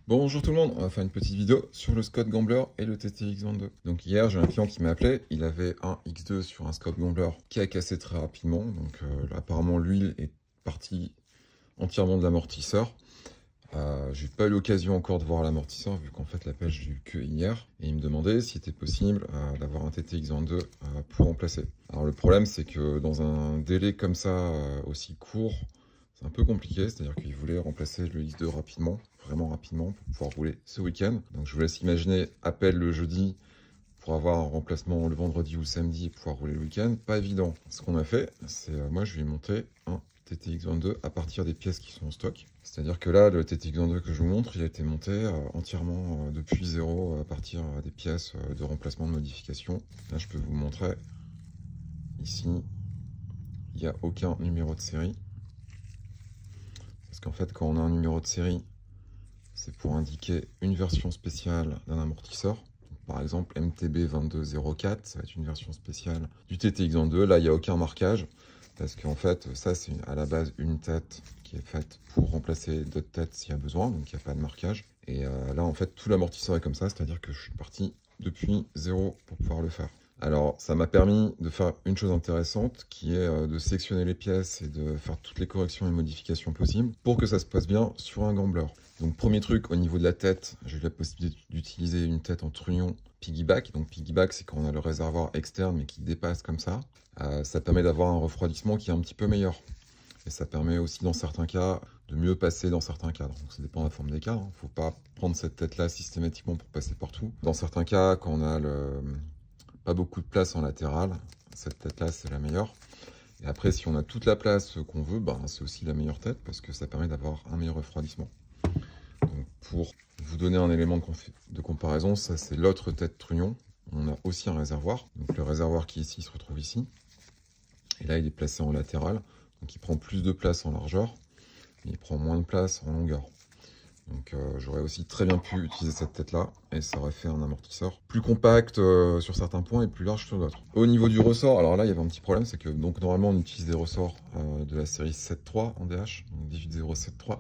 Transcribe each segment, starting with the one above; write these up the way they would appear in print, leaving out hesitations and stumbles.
Bonjour tout le monde, on va faire une petite vidéo sur le Scott Gambler et le TTX22. Donc hier j'ai un client qui m'a appelé, il avait un X2 sur un Scott Gambler qui a cassé très rapidement, donc apparemment l'huile est partie entièrement de l'amortisseur. J'ai pas eu l'occasion encore de voir l'amortisseur vu qu'en fait l'appel j'ai eu que hier et il me demandait s'il était possible d'avoir un TTX22 pour remplacer. Alors le problème c'est que dans un délai comme ça aussi court, c'est un peu compliqué, c'est-à-dire qu'il voulait remplacer le X2 rapidement, vraiment rapidement, pour pouvoir rouler ce week-end. Donc je vous laisse imaginer, appel le jeudi pour avoir un remplacement le vendredi ou le samedi et pouvoir rouler le week-end. Pas évident. Ce qu'on a fait, c'est moi je lui ai monté un TTX22 à partir des pièces qui sont en stock. C'est-à-dire que là, le TTX22 que je vous montre, il a été monté entièrement depuis zéro à partir des pièces de remplacement de modification. Là, je peux vous montrer. Ici, il n'y a aucun numéro de série. Parce qu'en fait, quand on a un numéro de série, c'est pour indiquer une version spéciale d'un amortisseur. Par exemple, MTB2204, ça va être une version spéciale du TTX22. Là, il n'y a aucun marquage. Parce qu'en fait, ça, c'est à la base une tête qui est faite pour remplacer d'autres têtes s'il y a besoin. Donc, il n'y a pas de marquage. Et là, en fait, tout l'amortisseur est comme ça. C'est-à-dire que je suis parti depuis zéro pour pouvoir le faire. Alors, ça m'a permis de faire une chose intéressante qui est de sélectionner les pièces et de faire toutes les corrections et modifications possibles pour que ça se passe bien sur un gambler. Donc, premier truc, au niveau de la tête, j'ai eu la possibilité d'utiliser une tête en trunnion piggyback. Donc, piggyback, c'est quand on a le réservoir externe mais qui dépasse comme ça. Ça permet d'avoir un refroidissement qui est un petit peu meilleur. Et ça permet aussi, dans certains cas, de mieux passer dans certains cadres. Donc ça dépend de la forme des cadres. Il ne faut pas prendre cette tête-là systématiquement pour passer partout. Dans certains cas, quand on a pas beaucoup de place en latéral, cette tête-là, c'est la meilleure. Et après, si on a toute la place qu'on veut, c'est aussi la meilleure tête parce que ça permet d'avoir un meilleur refroidissement. Donc pour vous donner un élément de comparaison, ça c'est l'autre tête trunnion. On a aussi un réservoir. Donc le réservoir qui est ici se retrouve ici. Et là, il est placé en latéral. Donc il prend plus de place en largeur, mais il prend moins de place en longueur. Donc j'aurais aussi très bien pu utiliser cette tête-là, et ça aurait fait un amortisseur plus compact sur certains points et plus large sur d'autres. Au niveau du ressort, alors là il y avait un petit problème, c'est que donc normalement on utilise des ressorts de la série 7.3 en DH, donc 18073.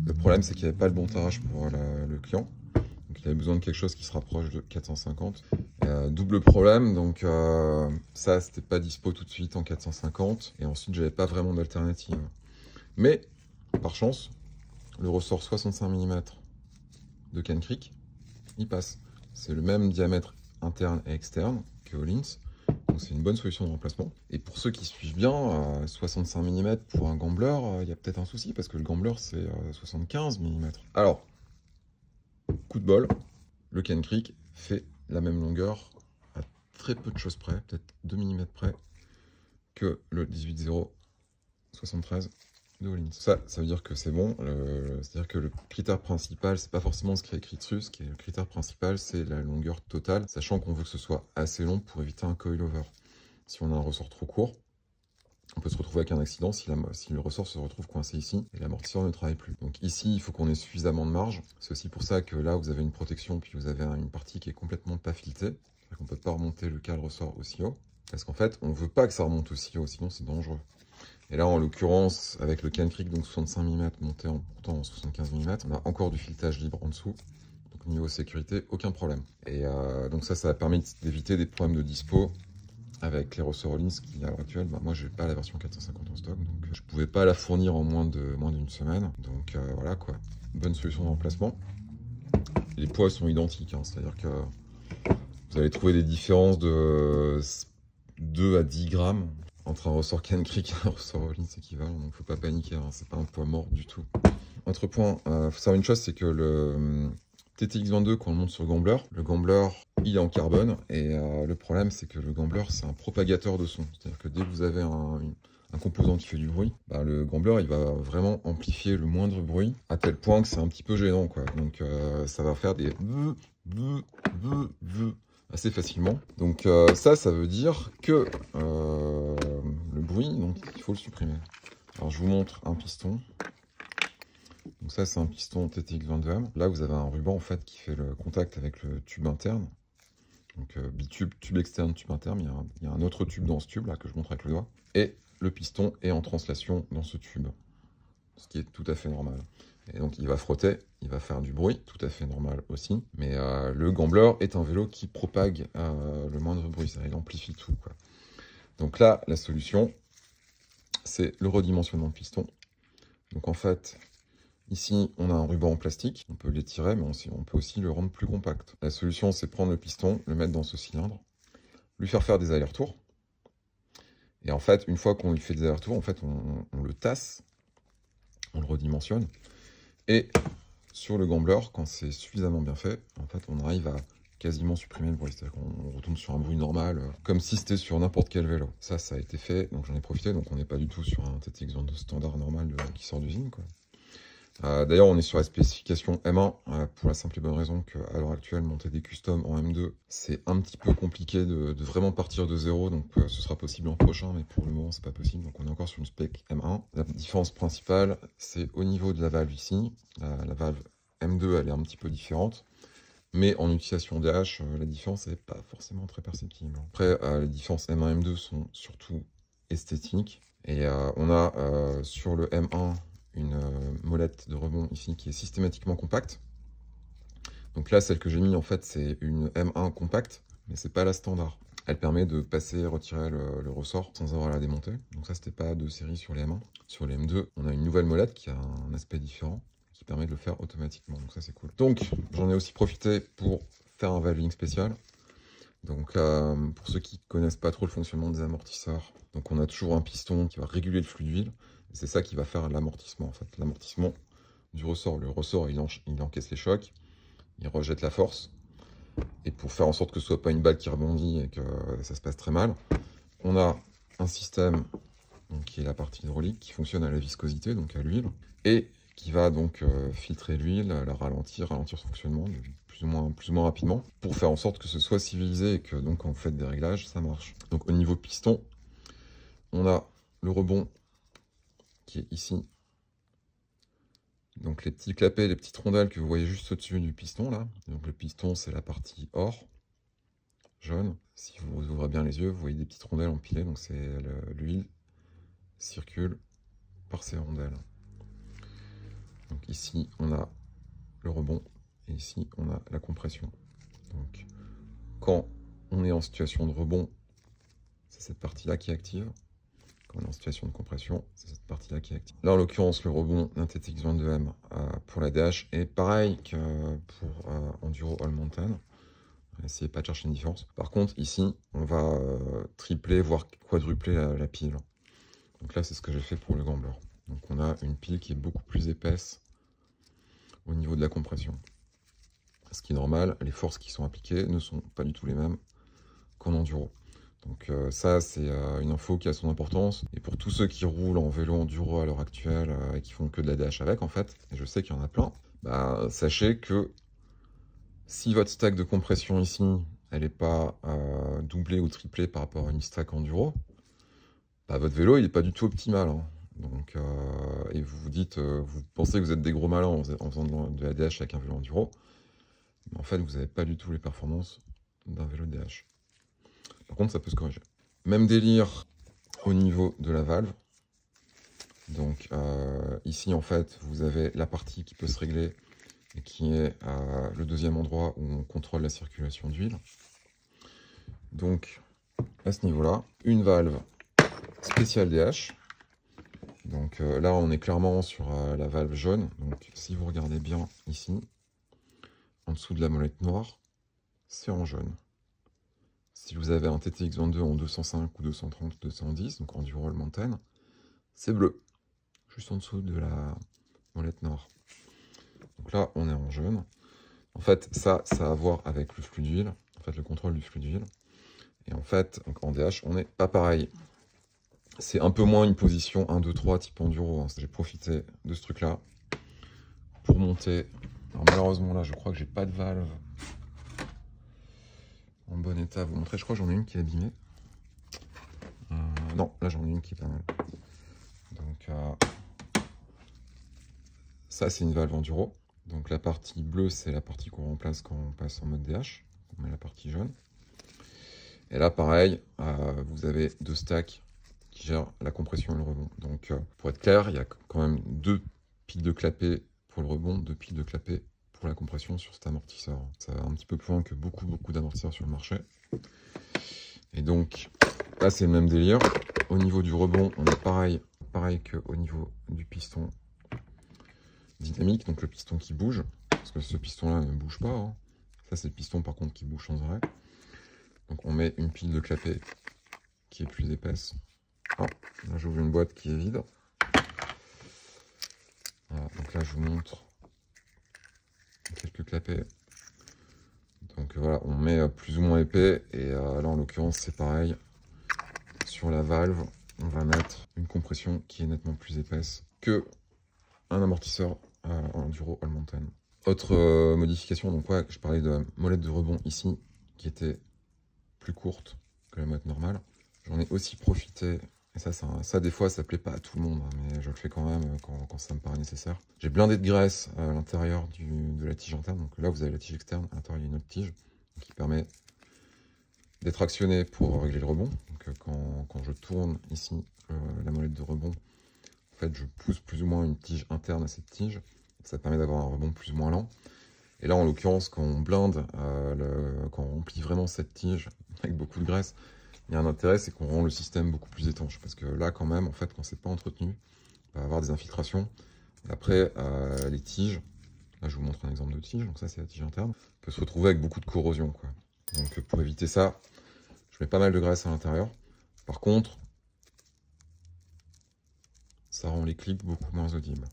Le problème c'est qu'il n'y avait pas le bon tarage pour le client. Donc il avait besoin de quelque chose qui se rapproche de 450. Double problème, donc ça c'était pas dispo tout de suite en 450. Et ensuite j'avais pas vraiment d'alternative. Mais par chance, le ressort 65 mm de Can Creek, il passe. C'est le même diamètre interne et externe que Hollins. Donc c'est une bonne solution de remplacement. Et pour ceux qui suivent bien, 65 mm pour un gambler, il y a peut-être un souci parce que le gambler c'est 75 mm. Alors, coup de bol, le Can Creek fait la même longueur à très peu de choses près, peut-être 2 mm près, que le 18073 de Hollins. Ça veut dire que c'est bon. C'est-à-dire que le critère principal, c'est pas forcément ce qui est écrit dessus. Ce qui est le critère principal, c'est la longueur totale, sachant qu'on veut que ce soit assez long pour éviter un coilover. Si on a un ressort trop court, on peut se retrouver avec un accident si le ressort se retrouve coincé ici et l'amortisseur ne travaille plus. Donc ici, il faut qu'on ait suffisamment de marge. C'est aussi pour ça que là, vous avez une protection, puis vous avez une partie qui est complètement pas filetée. On ne peut pas remonter le cadre ressort aussi haut. Parce qu'en fait, on ne veut pas que ça remonte aussi haut, sinon c'est dangereux. Et là, en l'occurrence, avec le Can Creek, donc 65 mm monté pourtant en 75 mm, on a encore du filetage libre en dessous. Donc niveau sécurité, aucun problème. Et donc ça a permis d'éviter des problèmes de dispo avec les ressorts Hollins qui, à l'heure actuelle, moi j'ai pas la version 450 en stock, donc je pouvais pas la fournir en moins d'une semaine. Donc voilà quoi, bonne solution de remplacement. Les poids sont identiques, hein, c'est-à-dire que vous allez trouver des différences de 2 à 10 grammes entre un ressort Can Creek et un ressort Hollins équivalent, donc faut pas paniquer, hein, c'est pas un poids mort du tout. Autre point, faut savoir une chose, c'est que le TTX22, quand on le monte sur le gambler, il est en carbone, et le problème, c'est que le gambler, c'est un propagateur de son. C'est-à-dire que dès que vous avez un composant qui fait du bruit, le gambler, il va vraiment amplifier le moindre bruit, à tel point que c'est un petit peu gênant, quoi. Donc ça va faire des assez facilement. Donc ça veut dire que le bruit, donc il faut le supprimer. Alors je vous montre un piston. Donc ça c'est un piston TTX22M. Là vous avez un ruban en fait qui fait le contact avec le tube interne. Donc bitube, tube externe, tube interne. Il y a un autre tube dans ce tube là que je montre avec le doigt. Et le piston est en translation dans ce tube. ce qui est tout à fait normal. Et donc il va frotter, il va faire du bruit, tout à fait normal aussi. Mais le Gambler est un vélo qui propague le moindre bruit, ça, il amplifie tout, quoi. Donc là, la solution, c'est le redimensionnement de piston. Donc en fait, ici, on a un ruban en plastique, on peut l'étirer, mais on peut aussi le rendre plus compact. La solution, c'est prendre le piston, le mettre dans ce cylindre, lui faire des allers-retours. Et en fait, une fois qu'on lui fait des allers-retours, en fait, on le tasse, on le redimensionne. Et sur le Gambler, quand c'est suffisamment bien fait, en fait, on arrive à quasiment supprimer le bruit. C'est-à-dire qu'on retourne sur un bruit normal, comme si c'était sur n'importe quel vélo. Ça a été fait, donc j'en ai profité. Donc on n'est pas du tout sur un TTX22 standard normal qui sort d'usine, quoi. D'ailleurs, on est sur la spécification M1 pour la simple et bonne raison qu'à l'heure actuelle, monter des customs en M2, c'est un petit peu compliqué de vraiment partir de zéro. Donc, ce sera possible l'an prochain, mais pour le moment, c'est pas possible. Donc, on est encore sur une spec M1. La différence principale, c'est au niveau de la valve ici. La valve M2, elle est un petit peu différente. Mais en utilisation DH, la différence n'est pas forcément très perceptible. Après, les différences M1 et M2 sont surtout esthétiques. Et on a sur le M1 une molette de rebond ici qui est systématiquement compacte. Donc là, celle que j'ai mis, en fait, c'est une M1 compacte, mais c'est pas la standard. Elle permet de passer et retirer le ressort sans avoir à la démonter. Donc ça, c'était pas de série sur les M1. Sur les M2, on a une nouvelle molette qui a un aspect différent, qui permet de le faire automatiquement. Donc ça, c'est cool. Donc, j'en ai aussi profité pour faire un valving spécial. Donc, pour ceux qui connaissent pas trop le fonctionnement des amortisseurs, donc on a toujours un piston qui va réguler le flux d'huile. C'est ça qui va faire l'amortissement, en fait. L'amortissement du ressort. Le ressort, il encaisse les chocs, il rejette la force. Et pour faire en sorte que ce soit pas une balle qui rebondit et que ça se passe très mal, on a un système donc, qui est la partie hydraulique, qui fonctionne à la viscosité, donc à l'huile, et qui va donc filtrer l'huile, la ralentir son fonctionnement plus ou moins rapidement, pour faire en sorte que ce soit civilisé et que donc quand vous faites des réglages, ça marche. Donc au niveau piston, on a le rebond qui est ici. Donc les petits clapets, les petites rondelles que vous voyez juste au-dessus du piston là. Donc le piston, c'est la partie or, jaune. Si vous ouvrez bien les yeux, vous voyez des petites rondelles empilées, donc c'est l'huile circule par ces rondelles. Donc ici, on a le rebond et ici, on a la compression. Donc quand on est en situation de rebond, c'est cette partie-là qui est active. Quand on est en situation de compression, c'est cette partie-là qui est active. Là, en l'occurrence, le rebond d'un TTX22M pour la DH est pareil que pour Enduro All Mountain. N'essayez pas de chercher une différence. Par contre, ici, on va tripler, voire quadrupler la pile. Donc là, c'est ce que j'ai fait pour le Gambler. Donc on a une pile qui est beaucoup plus épaisse au niveau de la compression. Ce qui est normal, les forces qui sont appliquées ne sont pas du tout les mêmes qu'en enduro. Donc ça, c'est une info qui a son importance. Et pour tous ceux qui roulent en vélo enduro à l'heure actuelle et qui font que de la DH avec, en fait, et je sais qu'il y en a plein, bah, sachez que si votre stack de compression ici, elle n'est pas doublée ou triplée par rapport à une stack enduro, bah, votre vélo, il n'est pas du tout optimal. Hein. Donc, et vous vous dites, vous pensez que vous êtes des gros malins en faisant de la DH avec un vélo enduro, mais en fait, vous n'avez pas du tout les performances d'un vélo DH. Par contre, ça peut se corriger. Même délire au niveau de la valve. Donc ici, en fait, vous avez la partie qui peut se régler et qui est le deuxième endroit où on contrôle la circulation d'huile. Donc, à ce niveau-là, une valve spéciale DH. Donc là, on est clairement sur la valve jaune. Donc, si vous regardez bien ici, en dessous de la molette noire, c'est en jaune. Si vous avez un TTX22 en 205 ou 230 ou 210, donc Enduro All Mountain, c'est bleu, juste en dessous de la molette noire. Donc là, on est en jaune. En fait, ça a à voir avec le flux d'huile, en fait, le contrôle du flux d'huile. Et en fait, en DH, on n'est pas pareil. C'est un peu moins une position 1, 2, 3 type enduro. Hein. J'ai profité de ce truc-là pour monter. Alors malheureusement, là, je crois que j'ai pas de valve en bon état à vous montrer. Je crois que j'en ai une qui est abîmée. Non, là j'en ai une qui est pas mal. Donc ça c'est une valve enduro. Donc la partie bleue c'est la partie qu'on remplace quand on passe en mode DH. On met la partie jaune. Et là pareil, vous avez deux stacks qui gère la compression et le rebond. Donc pour être clair, il y a quand même 2 piles de clapet pour le rebond, 2 piles de clapet pour la compression sur cet amortisseur. Ça va un petit peu plus loin que beaucoup d'amortisseurs sur le marché. Et donc là c'est le même délire. Au niveau du rebond, on est pareil qu'au niveau du piston dynamique, donc le piston qui bouge, parce que ce piston là ne bouge pas, hein. Ça c'est le piston par contre qui bouge sans arrêt. Donc on met une pile de clapet qui est plus épaisse. Ah, là j'ouvre une boîte qui est vide. Voilà, donc là je vous montre quelques clapets. Donc voilà, on met plus ou moins épais, et là en l'occurrence c'est pareil. Sur la valve, on va mettre une compression qui est nettement plus épaisse que un amortisseur enduro all mountain. Autre modification, donc ouais, je parlais de la molette de rebond ici, qui était plus courte que la molette normale. J'en ai aussi profité, et ça des fois ça plaît pas à tout le monde, hein, mais je le fais quand même quand ça me paraît nécessaire. J'ai blindé de graisse à l'intérieur de la tige interne, donc là vous avez la tige externe, à l'intérieur il y a une autre tige, qui permet d'être actionné pour régler le rebond. Donc quand je tourne ici la molette de rebond, en fait je pousse plus ou moins une tige interne à cette tige, ça permet d'avoir un rebond plus ou moins lent. Et là en l'occurrence quand on blinde, quand on remplit vraiment cette tige avec beaucoup de graisse, il y a un intérêt, c'est qu'on rend le système beaucoup plus étanche, parce que là quand même, en fait, quand c'est pas entretenu, on va avoir des infiltrations. Et après, les tiges, là je vous montre un exemple de tige, donc ça c'est la tige interne, peut se retrouver avec beaucoup de corrosion, quoi. Donc pour éviter ça, je mets pas mal de graisse à l'intérieur. Par contre, ça rend les clics beaucoup moins audibles.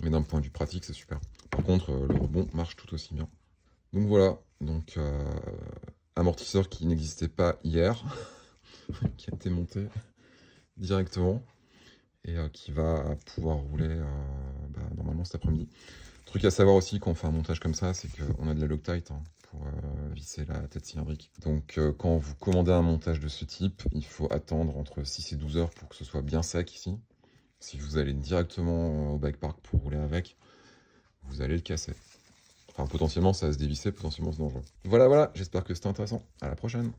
Mais d'un point de vue pratique, c'est super. Par contre, le rebond marche tout aussi bien. Donc voilà, donc amortisseur qui n'existait pas hier, qui a été monté directement, et qui va pouvoir rouler normalement cet après-midi. Truc à savoir aussi quand on fait un montage comme ça, c'est qu'on a de la Loctite pour visser la tête cylindrique. Donc quand vous commandez un montage de ce type, il faut attendre entre 6 et 12 heures pour que ce soit bien sec ici. Si vous allez directement au bike park pour rouler avec, vous allez le casser. Enfin potentiellement ça va se dévisser, potentiellement c'est dangereux. Voilà, j'espère que c'était intéressant. À la prochaine.